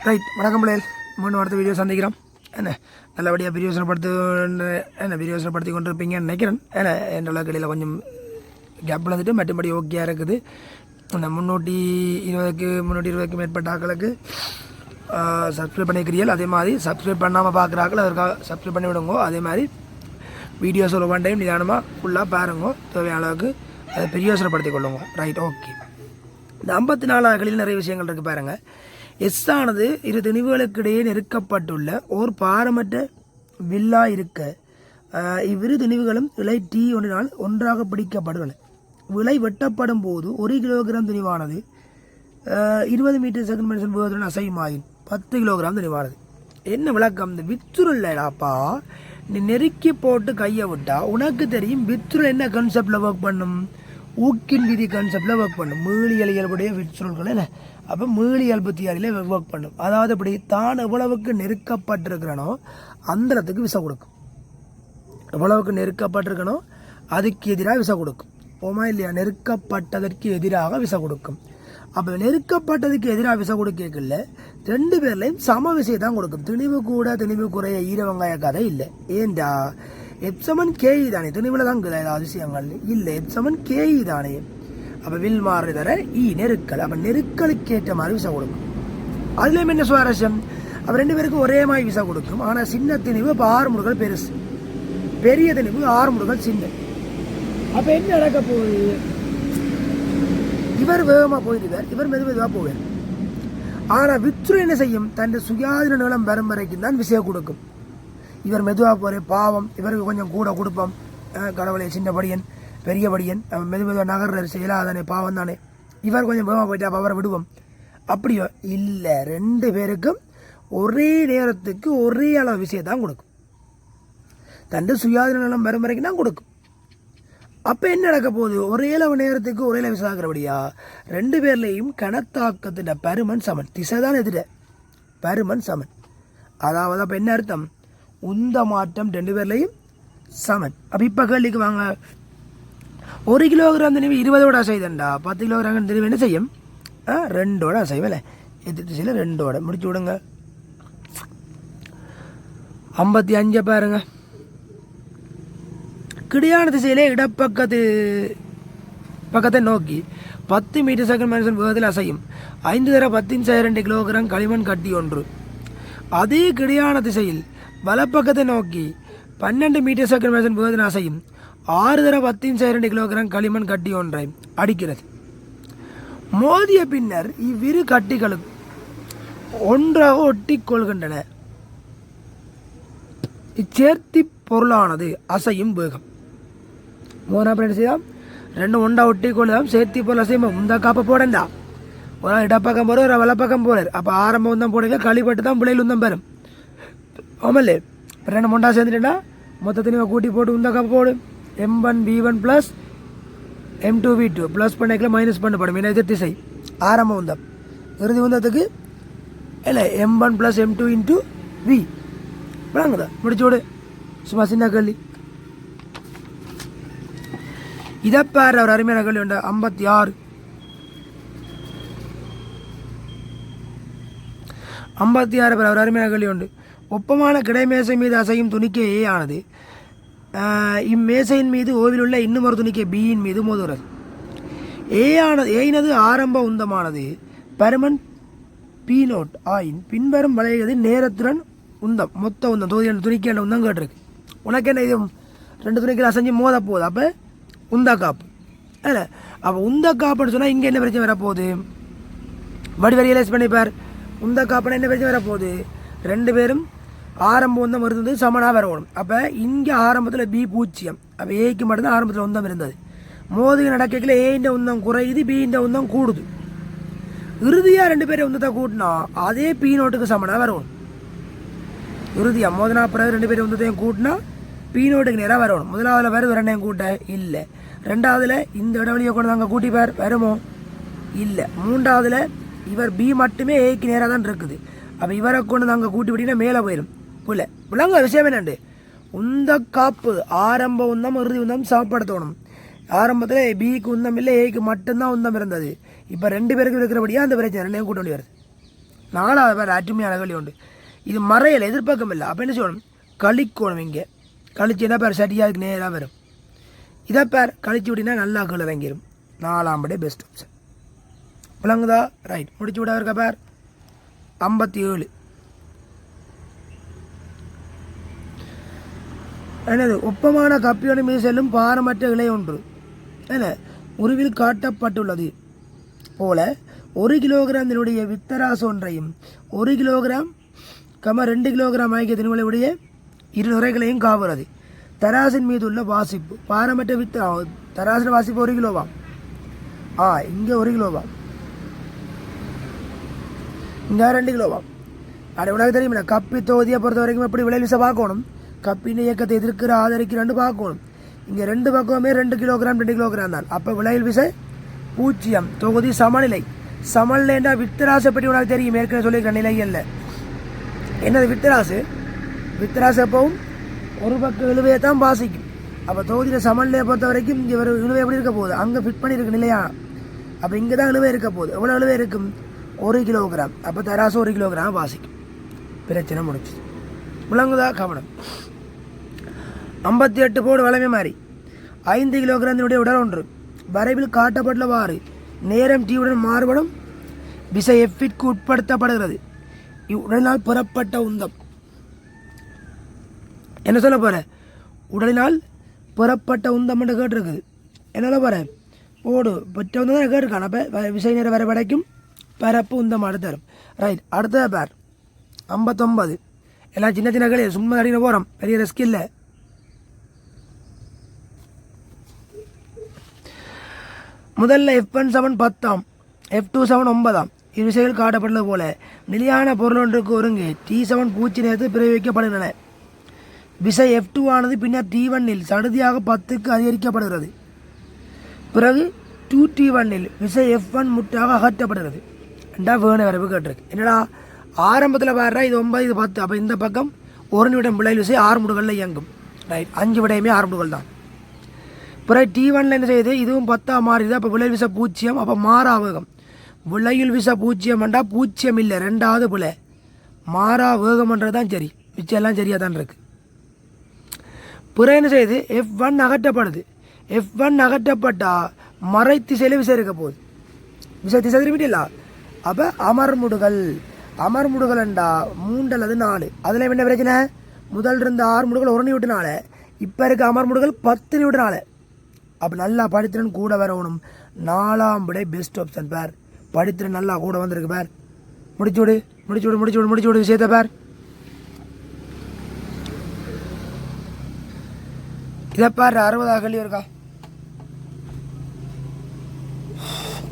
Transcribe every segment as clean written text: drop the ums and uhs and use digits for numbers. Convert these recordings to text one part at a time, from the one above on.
Right வணக்கம் பிள்ளைகள். மூணு அடுத்த வீடியோ சந்திக்கிறோம். என்ன நல்லபடியாக பிரியோசனப்படுத்தி கொண்டிருப்பீங்கன்னு நினைக்கிறேன். ஏன்னா என் அளவுக்கு கொஞ்சம் கேப் வந்துட்டு மற்றபடி ஓகேயாக இருக்குது. இந்த 320க்கு மேற்பட்ட ஆக்களுக்கு சப்ஸ்கிரைப் பண்ணிக்கிறீர்கள். அதே மாதிரி சப்ஸ்கிரைப் பண்ணாமல் பார்க்குற ஆக்கள் அதற்காக சப்ஸ்கிரைப் பண்ணி விடுங்கோ. அதே மாதிரி வீடியோஸ் ஒரு ஒன் டைம் நிதானமாக ஃபுல்லாக பாருங்கோ. தேவையான அளவுக்கு அதை பிரியோசனப்படுத்திக் கொள்ளுங்க. Right okay. இந்த 54 ஆக்களில் நிறைய விஷயங்கள் இருக்குது பாருங்கள். எஸ் ஆனது இரு திணிவுகளுக்கிடையே நெருக்கப்பட்டுள்ள ஓர் பாரமற்ற வில்லா இருக்க இவ்விரு திணிவுகளும் இலை டீ ஒன்றினால் ஒன்றாக பிடிக்கப்படுவன. விலை வெட்டப்படும் போது 1 கிலோகிராம் திணிவானது 20 மீட்டர் செகண்ட் வேகத்துடன் அசையுமாயின் 10 கிலோகிராம் திணிவானது. என்ன விளக்கம்? இந்த விச்சுருள்ளாப்பா நீ நெருக்கி போட்டு கையை விட்டா உனக்கு தெரியும் விச்சுருள் என்ன கான்செப்டில் ஒர்க் பண்ணும். ஊக்கின் விதி கான்செப்டில் ஒர்க் பண்ணும். மீளியல் இயல்புடைய விச்சுருள்கள் என்ன அப்போ மீளியல்பு தியரியில் ஒர்க் பண்ணும். அதாவது இப்படி தான் எவ்வளவுக்கு நெருக்கப்பட்டிருக்கிறனோ அந்த இடத்துக்கு விசை கொடுக்கும். எவ்வளவுக்கு நெருக்கப்பட்டிருக்கனோ அதுக்கு எதிராக விசை கொடுக்கும். ஓமா இல்லையா? நெருக்கப்பட்டதற்கு எதிராக விசை கொடுக்கும். அப்போ நெருக்கப்பட்டதுக்கு எதிராக விசை கொடுக்கல ரெண்டு பேர்லையும் சம விசை தான் கொடுக்கும். திணிவு கூட திணிவு குறைய ஈரவங்காய கதை இல்லை. ஏண்டா எப்சமன் கேஇ தானே. திணிவில் தான் ஏதாவது விஷயங்கள் இல்லை. எப்சமன் கேஇ தானே. அப்போ வில் மாறு தர நெருக்கல். அப்போ நெருக்கலுக்கு ஏற்ற மாதிரி விசை கொடுக்கும். அதுலேயும் என்ன சுவாரஸ்யம்? அப்போ ரெண்டு பேருக்கும் ஒரே மாதிரி விசை கொடுக்கும். ஆனால் சின்ன திணிவு இப்போ 6 முடுகள் பெருசு, பெரிய திணிவு 6 முடுகள் சின்ன. அப்போ என்ன நடக்க போகுது? இவர் வேகமாக போயிடுவார், இவர் மெதுவாக போவார். ஆனால் விச்சுரு என்ன செய்யும்? தன் சுயாதீன நிலம் வரும் வரைக்கும் தான் விசையை கொடுக்கும். இவர் மெதுவாக போகிற பாவம், இவருக்கு கொஞ்சம் கூட கொடுப்போம். கடவுளை சின்ன படியன் பெரிய படியன் மெதுவாக நகர்ற செயலாதானே, பாவம் தானே. இவர் கொஞ்சம் வேகமாக போயிட்டு அப்போ அவரை விடுவோம். அப்படியோ இல்லை, ரெண்டு பேருக்கும் ஒரே நேரத்துக்கு ஒரே அளவு விஷயத்தான் கொடுக்கும். தன் சுயாதீன நிலம் வரும் வரைக்கும் தான் கொடுக்கும். அப்போ என்ன நடக்க போகுது? ஒரே அளவு நேரத்துக்கு ஒரே அளவு விசாகிறபடியா ரெண்டு பேர்லையும் கனத்தாக்கத்தின் பருமன் சமன். திசை தான் எதிர பருமன் சமன். அதாவது அப்போ என்ன அர்த்தம்? உந்த மாற்றம் ரெண்டு பேர்லையும் சமன். அப்போ இப்போ கேள்விக்கு வாங்க, 1 கிலோகிராம் திணிவு 20ஓட அசைதண்டா 10 கிலோகிராம் திணிவு என்ன செய்யும்? 2ஓட அசைவலை எதிர் திசையில் 2ஓட முடிச்சு விடுங்க. 55 பாருங்க. கிடையான திசையிலே பக்கத்தை நோக்கி 10 மீட்டர் செகண்ட் மனுஷன் வேகத்தில் அசையும் 5 தர 10 கிலோகிராம் களிமண் கட்டி ஒன்று. அதே கிடையான திசையில் வலப்பக்கத்தை நோக்கி 12 மீட்டர் செகண்ட் மனுஷன் வேகத்தில் அசையும் 6 தர 10 கிலோகிராம் களிமண் கட்டி ஒன்றை அடிக்கிறது. மோதிய பின்னர் இவ்விரு கட்டிகளும் ஒன்றாக ஒட்டி கொள்கின்றன. இச்சேர்த்தி பொருளானது அசையும் வேகம். மோனா செய்யலாம் ரெண்டும் ஒன்றா ஒட்டி கொள்ளுதான் சேர்த்தி பொருள் அசையும். இந்த காப்பை போடண்டா ஒரு இடப்பக்கம் போகிற ஒரு வலப்பக்கம் போகிறார். அப்போ ஆரம்பம் தான் போடுங்க, களிப்பட்டு தான் பிள்ளைகள் உந்தம் பெறும். ஆமல்லே ரெண்டு ஒன்றா சேர்ந்துட்டேன்னா மொத்தத்தினையும் கூட்டி போட்டு உந்த காப்பை போடு. M1 V1 + M2 V2 plus பண்ணிக்கல மைனஸ் பண்ணப்படும். ஏன்னா எதிர் திசை ஆரம்ப உந்தம். இறுதி உந்தத்துக்கு இல்லை M1 + M2 × V விளங்குதா? முடிச்சு விடு. சும்மா சின்ன கேள்வி. இதப்பார் ஒரு அருமையான கேள்வி உண்டு. 56 ஒரு அருமையான கேள்வி உண்டு. ஒப்பமான கிடைமேசை மீது அசையும் துணிக்கை A ஆனது இம்மேசையின் மீது ஓவில் உள்ள இன்னும் ஒரு துணிக்கை பியின் மீது மோதுகிறது. ஏனது ஆரம்ப உந்தமானது பருமன் P0 ஆயின் பின்வரும் வளையது நேரத்துடன் உந்தம் மொத்த உந்தம் தொகுதி துணிக்கேண்ட உந்தம் கேட்டிருக்கு. உனக்கு என்ன இது? ரெண்டு துணிக்கில் அசைஞ்சு மோத போகுது. அப்போ உந்த காப்பு இல்லை. அப்போ உந்த காப்புன்னு சொன்னால் இங்கே என்ன பிரச்சனை வரப்போகுது? வடி ரியலைஸ் பண்ணிப்பார். உந்த காப்புன்னு என்ன பிரச்சனை வரப்போகுது? ரெண்டு பேரும் ஆரம்ப உந்தம் இருந்தது சமனாக வரணும். அப்போ இங்கே ஆரம்பத்தில் B 0. அப்போ ஏக்கு மட்டும்தான் ஆரம்பத்தில் உந்தம் இருந்தது. மோதுக நடக்கல ஏன்ற உந்தம் குறையுது, பின்ற உந்தம் கூடுது. இறுதியாக ரெண்டு பேரும் உந்தத்தை கூட்டினா அதே P0க்கு சமனாக வரணும். இறுதியாக மோதனா பிறகு ரெண்டு பேரும் உந்தத்தையும் கூட்டினா P0க்கு நேராக வரணும். முதலாவதுல வருது ரெண்டையும் கூட்ட இல்லை. ரெண்டாவதுல இந்த இடைவெளியை கொண்டு நாங்கள் கூட்டிப்பார் வருமோ? இல்லை. மூன்றாவதுல இவர் B மட்டுமே ஏக்கு நேராக தான் இருக்குது. அப்போ இவரை கொண்டு நாங்கள் கூட்டி விட்டீங்கன்னா மேலே போயிடும். புள்ள விளங்க விஷயம் என்னண்டு? உந்த காப்பு ஆரம்ப உந்தம் இறுதி உந்தம் சமப்படுத்தணும். ஆரம்பத்தில் பிக்கு உந்தம் இல்லை, ஏக்கு மட்டும்தான் உந்தம் இருந்தது. இப்போ ரெண்டு பேருக்கு இருக்கிறபடியாக அந்த பிரச்சனை ரெண்டையும் கூட்ட வேண்டி வருது. 4வது பேர் அருமையான கேள்வி உண்டு. இது மறையலை எதிர்பார்க்கம் இல்லை. அப்போ என்ன செய்யணும்? கழிக்கணும். இங்கே கழிச்சு என்ன பேர் சரியாக அதுக்கு நேராக வரும். இதை பேர் கழிச்சு விட்டினா நல்லா கீழே இறங்கிடும். 4ஆம் விடை பெஸ்ட் ஆப்ஷன். விளங்குதா? ரைட், முடிச்சு விட இருக்க பேர் 57. என்னது? ஒப்பமான கப்பியோடு மீது செல்லும் பாரமற்ற இலை ஒன்று என்ன உருவில் காட்டப்பட்டுள்ளது போல 1 கிலோகிராமினுடைய வித்தராசு ஒன்றையும் 1 கிலோகிராம் 2 கிலோகிராம் ஆகிய தினங்களுடைய 2 நுரைகளையும் காவுறது. தராசின் மீது உள்ள வாசிப்பு பாரமற்ற தராசின் வாசிப்பு 1 கிலோவாம். இங்கே 1 கிலோவாம், இங்கே 2 கிலோவாம். அது உனக்கு தெரியுமில்ல, கப்பி தொகுதியை பொறுத்த வரைக்கும் எப்படி விளைவிச பார்க்கணும், கப்பின் இயக்கத்தை எதிர்க்கிற ஆதரிக்கிறான்னு பார்க்கணும். இங்கே 2 பக்கமே 2 கிலோகிராம் 2 கிலோகிராம் தான். அப்போ விளைவில் விசை 0. தொகுதி சமநிலை. சமநிலைன்னா வித்தராசை பற்றி உனக்கு தெரியும், ஏற்கனவே சொல்லியிருக்க நிலையில் என்னது வித்தராசு. வித்தராசு எப்பவும் ஒரு பக்கம் இழுவையை தான் வாசிக்கும். அப்போ தொகுதியில் சமநிலையை பொறுத்த வரைக்கும் இங்கே ஒரு இழுவை எப்படி இருக்க போகுது, அங்கே ஃபிட் பண்ணியிருக்கு நிலையா. அப்போ இங்கே தான் இழுவை இருக்க போகுது. எவ்வளோ இழுவை இருக்கும்? 1 கிலோகிராம். அப்போ தராசு 1 கிலோகிராம் வாசிக்கும். பிரச்சனை முடிச்சு. முழங்குதா? கவனம். 58 போடு வளமை மாறி 5 கிலோகிராமினுடைய உடல் ஒன்று வரைவில் காட்டப்பட்டுள்ளவாறு நேரம் டீவுடன் மாறுபடும் விசை எஃபிற்கு உட்படுத்தப்படுகிறது. இவ்வுடலினால் பெறப்பட்ட உந்தம் என்ன சொல்ல போற? உடலினால் பெறப்பட்ட உந்தம் என்று கேட்டிருக்குது. என்ன சொல்ல போற? போடு பெற்ற உந்தம் தான் கேட்டிருக்கான். அப்போ விசை நேர வரைபடைக்கும் பரப்பு உந்தம் அடுத்தரும். ரைட், அடுத்த பேர் 59. எல்லாம் சின்ன சின்ன களி, சும்மா அடிக்க போகிறோம், பெரிய ரிஸ்க் இல்லை. முதல்ல F1 7 10, F2 7 9. இவ்விசைகள் காட்டப்பட்டுள்ளது போல நிலையான பொருள் ஒன்றுக்கு ஒருங்கு T7 பூச்சி நேரத்தில் பிரயோகிக்கப்படுகின்றன. விசை F2 ஆனது பின்னர் T1 சடுதியாக 10க்கு அதிகரிக்கப்படுகிறது. பிறகு 2T1 விசை F1 முற்றாக அகற்றப்படுகிறது. ரெண்டா வேணு வரைவு கேட்டிருக்கு. என்னடா ஆரம்பத்தில் பாடுறா இது 9 இது 10. அப்போ இந்த பக்கம் 1 நிமிடம் விளைவு விசை 6 முடுகளில் இயங்கும். ரைட், 5 விடையுமே 6 முடுகள் தான். பிறகு T1 என்ன செய்யுது? இதுவும் 10 மாறிடுது. அப்போ விளைவு விசை 0. அப்போ மாறா வேகம். விளையில் விசை 0 0 இல்லை, 2வது பிள்ளை மாறா வேகம்ன்றது தான் சரி. மிச்சம் எல்லாம் சரியாக தான் இருக்கு. பிறகு என்ன செய்யுது? F1 அகற்றப்படுது. F1 அகற்றப்பட்டால் மறை திசையில் விசை இருக்க போகுது. விசை திசை திரும்பிட்டில்ல. அப்போ அமர்முடுகள். அமர்முடுகள்ண்டா 3 அல்லது 4. அதில் என்ன பிரச்சனை? முதல் இருந்த 6 முடுகள் 1 நியூட்டனால, இப்போ இருக்க அமர்முடுகள் 10 நியூட்டனால. அப்போ நல்லா படித்திறன் கூட வரணும். 4ஆம் விடை பெஸ்ட் ஆப்ஷன் பேர். படித்திறன் நல்லா கூட வந்திருக்கு பேர். முடிச்சுவிடு முடிச்சுவிடு முடிச்சுவிடு முடிச்சுவிடு விஷயத்த பேர். இதை பாரு, 60 கல்வி இருக்கா?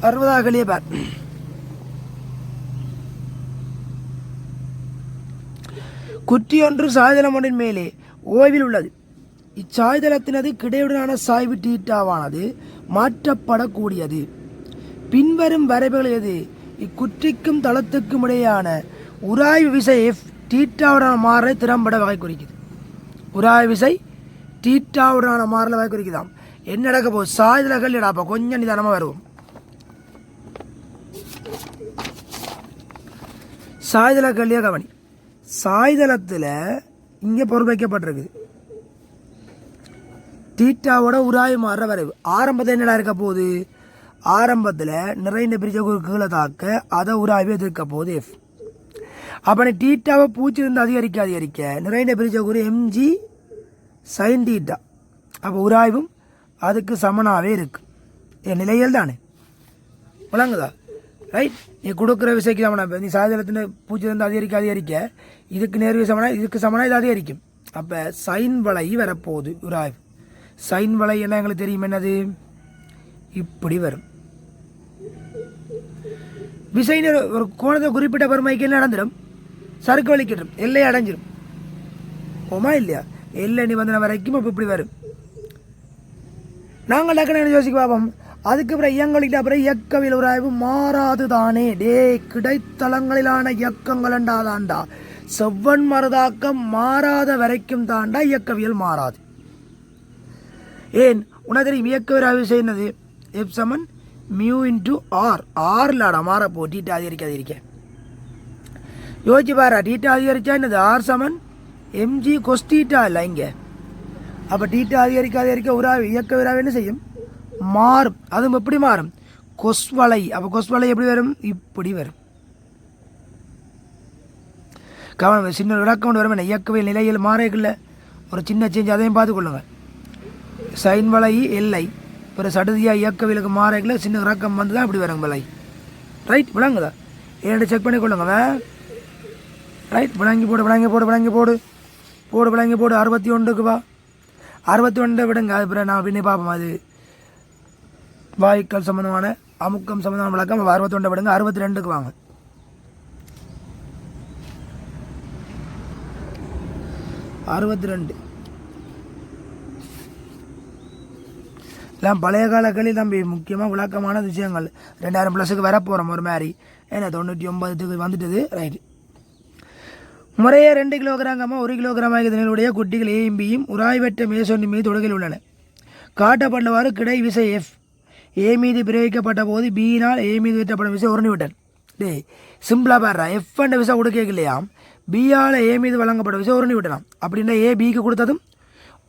60 கல்வியை பார். குற்றி ஒன்று சாய்தளம் ஒன்றின் மேலே ஓய்வில் உள்ளது. இச்சாய்தளத்தினது கிடையுடனான சாய்வு டீட்டாவானது மாற்றப்படக்கூடியது. பின்வரும் வரைவுகள் எது இக்குற்றிக்கும் தளத்துக்கும் இடையான உராய்வு விசை எஃப் டீட்டாவுடான மாறலை திறம்பட வகை குறிக்குது. உராய்வு விசை டீட்டாவுடான மாறலை வகை குறிக்குதாம். என்ன நடக்க போகுது? சாய்தளங்கள் இடாப்பா, கொஞ்சம் நிதானமாக வருவோம். சாய்தள கல்லியாக கவனி. சாய்தளத்தில் இங்கே பொருள் வைக்கப்பட்டிருக்குது. டீட்டாவோட உராய்வு மாறுற வரைவு. ஆரம்பத்தில் என்னடா இருக்க போகுது? ஆரம்பத்தில் நிறைந்த பிரிச்ச கீழே தாக்க அதை உராய்வு எதிர்க்க போகுது எஃப். அப்போ நீ டீட்டாவை பூச்சி இருந்து அதிகரிக்க நிறைந்த பிரிச்ச கூறு எம்ஜி சைன் டீட்டா. அப்போ உராய்வும் அதுக்கு சமனாகவே இருக்கு. என் நிலையில் தானே விளங்குதா? ரைட், நீ கொடுக்குற விசைக்கு சமனா. நீ சாய்தளத்தின் பூச்சி இருந்து அதிகரிக்க இதுக்கு நேர்வு சமனா, இதுக்கு சமனா இது அதிகரிக்கும். அப்போ சைன் வலை வரப்போகுது உராய்வு. சைன் வலை என்ன எங்களுக்கு தெரியும், என்னது? இப்படி வரும். விசைன்னு ஒரு கோணத்தை குறிப்பிட்ட பெருமைக்கு என்ன நடந்துடும்? சறுக்கு வலிக்கிடும், எல்லை அடைஞ்சிடும். ஓமா இல்லையா? எல்லை நிபந்தனை வரைக்கும் இப்போ இப்படி வரும். நாங்கள் டக்குன்னு யோசிக்க பார்ப்போம். அதுக்கப்புறம் இயங்கலிட்டு அப்புறம் இயக்கவியல் உராய்வு மாறாது தானே. டே, கிடைத்தளங்களிலான இயக்கங்கள் தாண்டா செவ்வன் மருதாக்கம் மாறாத வரைக்கும் தாண்டா இயக்கவியல் மாறாது. ஏன் உனக்கு தெரியும்? இயக்கவியல் ஆய்வு செய்யுது எஃப் சமன் மியூ இன்டு ஆர். ஆர்லாடா மாற போட்டிட்டு அதிகரிக்க. யோசிச்சு பாரு, டீட்டா அதிகரிச்சா என்னது ஆர் சமன் எம்ஜி கொஸ் டீட்டா இல்லை இங்கே. அப்போ டீட்டா அதிகரிக்க உராவி இயக்க விராவி என்ன செய்யும்? மாறும். அதுவும் எப்படி மாறும்? கொஸ் வலை. அப்போ கொஸ் வலை எப்படி வரும்? இப்படி வரும். கவனம், சின்ன விளக்கம் வரும். என்ன இயக்கவியல் நிலையில் மாறேக்குள்ள ஒரு சின்ன சேஞ்ச், அதையும் பார்த்துக்கொள்ளுங்க. சைன் வலை எல்லை ஒரு சடுதியாக இயக்கவியலுக்கு மாறேக்குள்ள சின்ன இறக்கம் வந்து தான் இப்படி வரும் வலை. ரைட், விளங்குதா? ஏன்னு செக் பண்ணிக்கொள்ளுங்க. ரைட், விளங்கி போடு 61க்கு வா. 61 விடுங்க. அது பிறகு நான் பின்னே பார்ப்போம். அது வாய்க்கால் சம்மந்தமான அமுக்கம் சம்மந்தமான விளக்கம். 61 விடுங்க. 62க்கு வாங்க. 62 எல்லாம் பழைய காலங்களில் தம்பி முக்கியமாக விளக்கமான விஷயங்கள். 2000+ வரப்போகிறோம் ஒரு மாதிரி. ஏன்னா 99க்கு வந்துட்டுது. ரைட்டு, முறையே 2 கிலோகிராம் 1 கிலோகிராம் ஆகியதனுடைய குட்டிகள் ஏயும் பியும் உராய்வற்ற மேசொன்னி மீது தொடுகையில் உள்ளன. காட்டப்பட்டவாறு கிடை விசை எஃப் ஏ மீது பிரயோகிக்கப்பட்ட போது பியினால் ஏ மீது ஏற்றப்படும் விசை 1 நியூட்டன். சிம்பிளாக பாடுறா, எஃப் என்ற விசை கொடுக்க இல்லையாம், பியால் ஏ மீது வழங்கப்பட்ட விசை 1 நியூட்டனாம். அப்படின்னா ஏ பிக்கு கொடுத்ததும்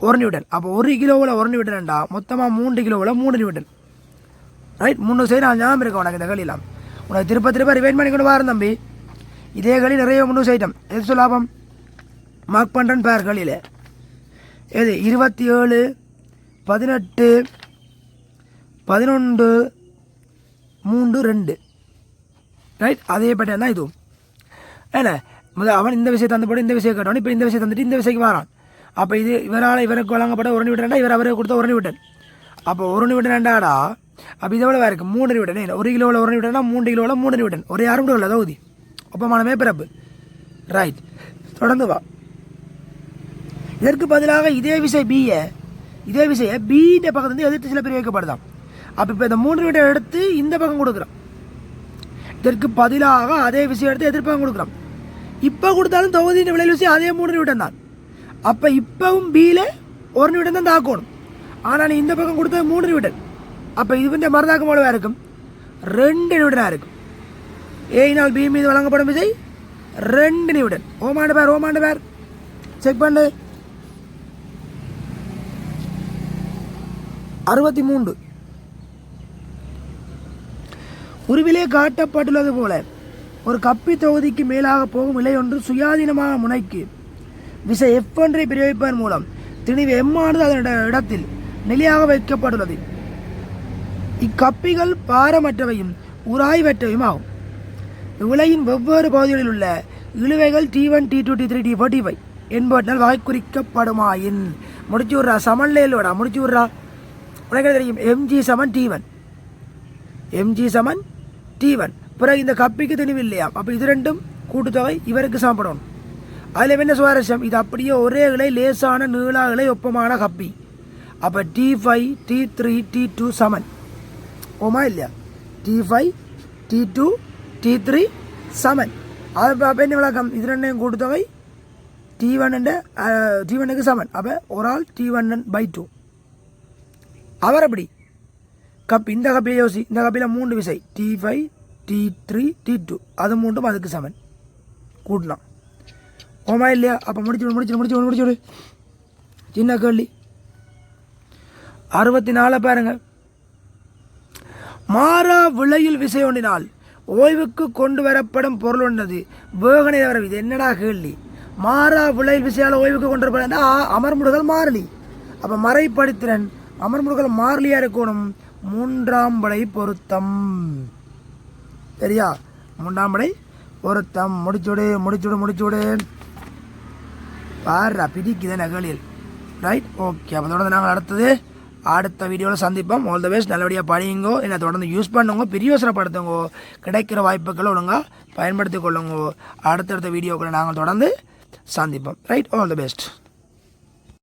1 நியூட்டன். அப்போ 1 கிலோவில் 1 நியூட்டன்டா மொத்தமாக 3 கிலோவில் 3 நியூட்டன். ரைட், 3 சைடு நான் ஞாபகம் இருக்கேன் உனக்கு. இந்த களிலாம் உனக்கு திருப்ப ரிவைண்ட் பண்ணிக்கொண்டு வாரம் தம்பி. இதே களி நிறைய 3 ஐட்டம். எது சொல்லாபம் மார்க் பண்ணுறேன்னு பேர் களியில் எது 27 18 11 3 2. ரைட், அதே பட்டம் தான் இதுவும். ஏன்னா முதல் அவன் இந்த விஷயத்தை தந்து இந்த விஷயம் கேட்டவன் இப்போ இந்த விஷயம் தந்துட்டு இந்த விஷயத்துக்கு வரான். அப்போ இது இவருக்கு வழங்கப்பட்ட 1 நியூட்டன்டா, இவர் அவருக்கு கொடுத்த 1 நியூட்டன். அப்போ 1 நியூட்டன் ரெண்டாடா. அப்போ இதை விட இருக்குது 3 நியூட்டன். 1 கிலோவில் 1 நியூட்டனா 3 கிலோவில் 3 நியூட்டன். ஒரே 6 கிலோ இல்லை தகுதி ஒப்பமானமே பிறப்பு. ரைட், தொடர்ந்து வா. இதற்கு பதிலாக இதே விசையை பியின் பக்கத்துலேருந்து எதிர்த்து சில பிரயோகிக்கப்படுதான். அப்போ இப்போ இந்த 3 நியூட்டன் எடுத்து இந்த பக்கம் கொடுக்குறோம். இதற்கு பதிலாக அதே விசையை எடுத்து எதிர்ப்பக்கம் கொடுக்குறோம். இப்போ கொடுத்தாலும் தொகுதியின் விளைவு விசை அதே 3 நியூட்டன் தான். அப்போ இப்போவும் பியில் 1 நியூட்டன் தான் தாக்கணும். ஆனால் நீ இந்த பக்கம் கொடுத்தது 3 நியூட்டன். அப்போ இதுவந்த மறுதாக்கம் எவ்வளவாக இருக்கும்? 2 நியூட்டனாக இருக்கும். ஏயினால் பி மீது வழங்கப்படும் விசை 2 நியூட்டன். ஓமாண்டு பேர் செக் பண்ணு. 63 உருவிலே காட்டப்பட்டுள்ளது போல ஒரு கப்பி தொகுதிக்கு மேலாக போகும் இலை ஒன்று சுயாதீனமாக முனைக்கு விசை எஃப் ஒன்றை பிரயோகிப்பதன் மூலம் திணிவு எம்மானது அதன் இடத்தில் நிலையாக வைக்கப்பட்டுள்ளது. இக்கப்பிகள் பாரமற்றவையும் உராய்வற்றவையும் ஆகும். உலையின் வெவ்வேறு பகுதிகளில் உள்ள இழுவைகள் T1 T2 T3 T4 T5 என்பவற்றால் வகை குறிக்கப்படுமாயின் முடிச்சு விட்றா. சமன்லேலோடா முடிச்சு விட்றா. உனக்கு தெரியும் mg சமன் T1 பிறகு இந்த கப்பிக்கு திணிவு இல்லையா. அப்போ இது ரெண்டும் கூட்டுத்தொகை இவருக்கு சமப்படணும். அதில் என்ன சுவாரஸ்யம், இது அப்படியே ஒரே இலை லேசான நீளா இலை ஒப்பமான கப்பி. அப்போ T5 T3 T2 சமன் ஓமா இல்லையா? T5 T2 T3 சமன். அது அப்போ என்ன விளக்கம், இது ரெண்டையும் கூட்டுத்தொகை T1க்கு சமன். அப்போ ஒரு ஆள் T1/2. அவர் அப்படி கப் இந்த கப்பியை யோசி. இந்த கப்பியில் 3 விசை T5 T3 T2 அது 3ம் அதுக்கு சமன் கூட்டலாம். ஓமா இல்லையா? அப்போ முடிச்சு சின்ன கேள்வி 64 பாருங்க. மாறா விளையில் விசை ஒன்றினால் ஓய்வுக்கு கொண்டு வரப்படும் பொருள் ஒன்றது வேகனை வர. இது என்னடா கேள்வி? மாறா விளையில் விசையால் ஓய்வுக்கு கொண்டு வரப்பட அமர்முடுகள் மாறலி. அப்போ மறைப்படுத்திறன் அமர்முடுகள் மாறலியா இருக்கணும். 3ஆம் படை பொருத்தம். சரியா? 3ஆம் படை பொருத்தம். முடிச்சுடு பாருடா பிடிக்குது நகலில். Right, okay. அப்போ தொடர்ந்து நாங்கள் அடுத்த வீடியோவில் சந்திப்போம். All the best. நல்லபடியாக படியுங்கோ, என்னை தொடர்ந்து யூஸ் பண்ணுங்க, பிரியோசனப்படுத்துங்கோ, கிடைக்கிற வாய்ப்புகளை ஒழுங்காக பயன்படுத்தி கொள்ளுங்கோ. அடுத்தடுத்த வீடியோக்களை நாங்கள் தொடர்ந்து சந்திப்போம். Right, all the best.